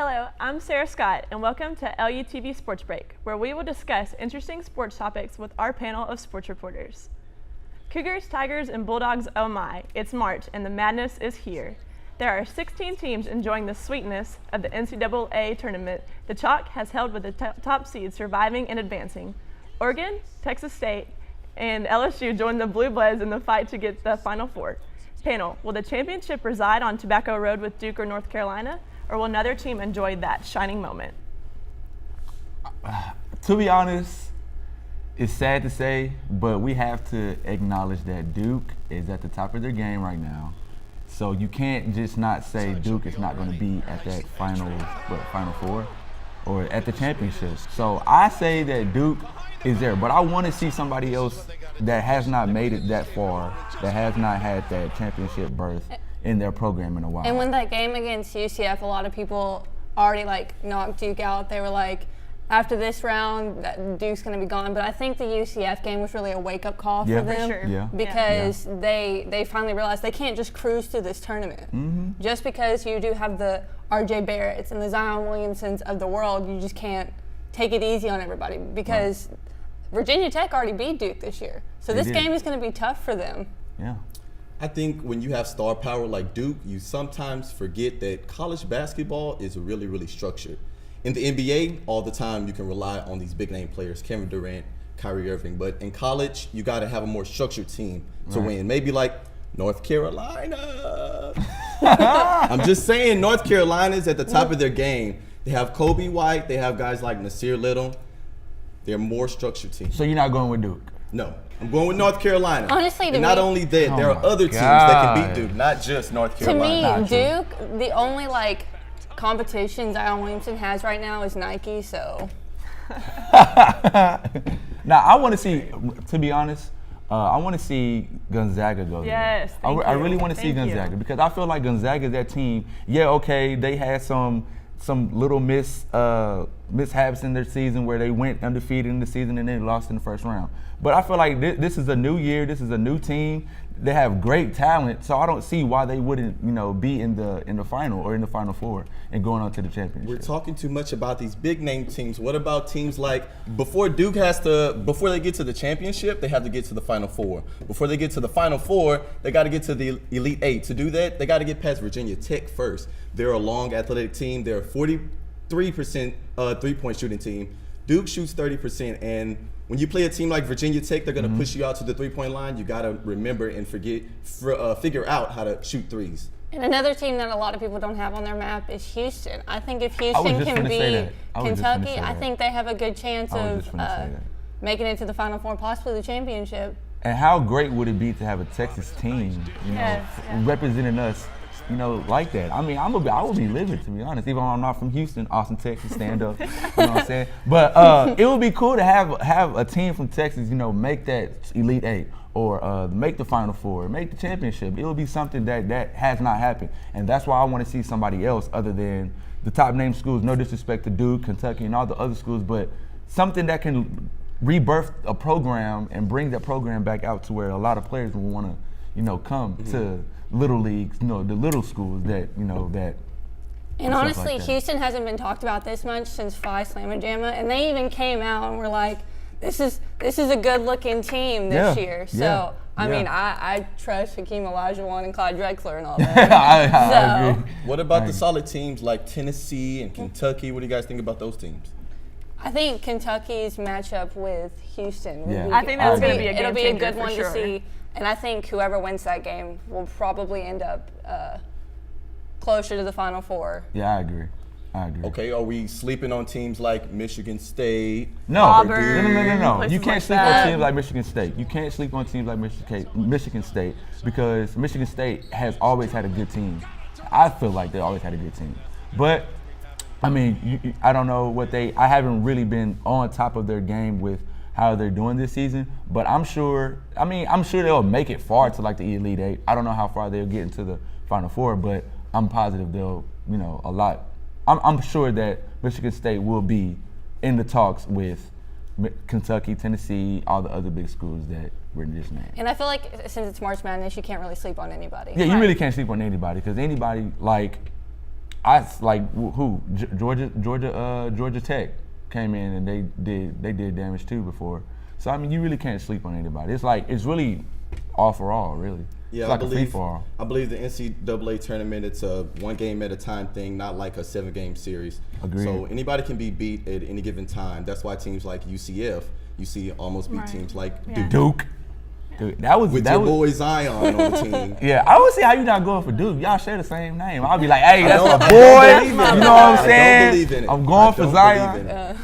Hello, I'm Sara Scott, and welcome to LUTV Sports Break, where we will discuss interesting sports topics with our panel of sports reporters. Cougars, Tigers, and Bulldogs, oh my, it's March, and the madness is here. There are 16 teams enjoying the sweetness of the NCAA tournament. The Chalk has held with the top seeds surviving and advancing. Oregon, Texas State, and LSU joined the Blue Bloods in the fight to get the Final Four. Panel, will the championship reside on Tobacco Road with Duke or North Carolina? Or will another team enjoy that shining moment? To be honest, it's sad to say, but we have to acknowledge that Duke is at the top of their game right now. So you can't just not say Duke is not going to be at that Final Four or at the championship. So I say that Duke is there, but I want to see somebody else that has not made it that far, that has not had that championship berth in their program in a while. And when that game against UCF, a lot of people already knocked Duke out. They were like, after this round, Duke's going to be gone. But I think the UCF game was really a wake-up call for them. For sure. Because they finally realized they can't just cruise through this tournament. Mm-hmm. Just because you do have the R.J. Barretts and the Zion Williamsons of the world, you just can't take it easy on everybody because Virginia Tech already beat Duke this year. So this game is going to be tough for them. Yeah. I think when you have star power like Duke, you sometimes forget that college basketball is really, really structured. In the NBA, all the time you can rely on these big name players, Kevin Durant, Kyrie Irving. But in college, you got to have a more structured team to win. Maybe like North Carolina. I'm just saying, North Carolina's at the top of their game. They have Kobe White. They have guys like Nasir Little. They're a more structured team. So you're not going with Duke? No. I'm going with North Carolina. Honestly, and not only that, there are other teams that can beat Duke, not just North Carolina. To me, Duke, the only competition Zion Williamson has right now is Nike. So. Now I want to see. To be honest, I want to see Gonzaga go there. Yes, I really want to see Gonzaga because I feel like Gonzaga is that team. Yeah, okay, they had some little mishaps in their season where they went undefeated in the season and then lost in the first round. But I feel like this is a new year. This is a new team. They have great talent, so I don't see why they wouldn't, be in the final or in the Final Four and going on to the championship. We're talking too much about these big name teams. What about teams like before they get to the championship, they have to get to the Final Four. Before they get to the Final Four, they got to get to the Elite Eight. To do that, they got to get past Virginia Tech first. They're a long athletic team. They're a 43% three-point shooting team. Duke shoots 30%, and when you play a team like Virginia Tech, they're going to push you out to the three-point line. You got to remember and figure out how to shoot threes. And another team that a lot of people don't have on their map is Houston. I think if Houston can beat Kentucky, I think they have a good chance of making it to the Final Four, possibly the championship. And how great would it be to have a Texas team, representing us, like that? I mean, I would be livid, to be honest. Even though I'm not from Houston, Austin, Texas, stand up. You know what I'm saying? But it would be cool to have a team from Texas, make that Elite Eight or make the Final Four, make the championship. It would be something that has not happened, and that's why I want to see somebody else other than the top name schools. No disrespect to Duke, Kentucky, and all the other schools, but something that can rebirth a program and bring that program back out to where a lot of players will want to, come to little leagues, the little schools that. And honestly, Houston hasn't been talked about this much since Phi Slamma Jamma, and they even came out and were like, "This is a good-looking team this year." So I mean, I trust Hakeem Olajuwon and Clyde Drexler and all that. I agree. What about the solid teams like Tennessee and Kentucky? What do you guys think about those teams? I think Kentucky's matchup with Houston. I think that's going to be a game It'll be a good one to see. And I think whoever wins that game will probably end up closer to the Final Four. Yeah, I agree. Okay, are we sleeping on teams like Michigan State? No. Auburn, No. You can't sleep on teams like Michigan State. You can't sleep on teams like Michigan State because Michigan State has always had a good team. I feel like they always had a good team. But, I mean, I don't know I haven't really been on top of their game with how they're doing this season, but I'm sure they'll make it far to the Elite Eight. I don't know how far they'll get into the Final Four, but I'm positive they'll, a lot. I'm sure that Michigan State will be in the talks with Kentucky, Tennessee, all the other big schools that were just named. And I feel like since it's March Madness, you can't really sleep on anybody. Yeah, you really can't sleep on anybody because anybody Georgia Tech came in and they did damage too before. So I mean, you really can't sleep on anybody. It's really all for all, really. Yeah, it's like a free for all. I believe the NCAA tournament, it's a 1 game at a time thing, not like a 7-game series. Agreed. So anybody can be beat at any given time. That's why teams like UCF, you see almost beat teams like Duke. Dude, that was boy Zion on the team. Yeah, I would see how you not going for Duke. Y'all share the same name. I'll be like, hey, that's my boy. You know what I'm saying? I don't believe in it. I'm going for Zion.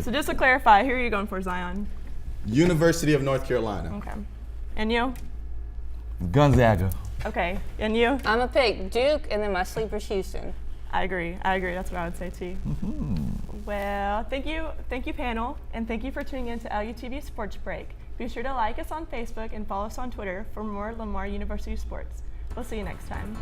So just to clarify, who are you going for, Zion? University of North Carolina. Okay. And you? Gonzaga. Okay. And you? I'm going to pick Duke, and then my sleeper's Houston. I agree. That's what I would say too. Well, thank you, panel, and thank you for tuning in to LUTV Sports Break. Be sure to like us on Facebook and follow us on Twitter for more Lamar University sports. We'll see you next time.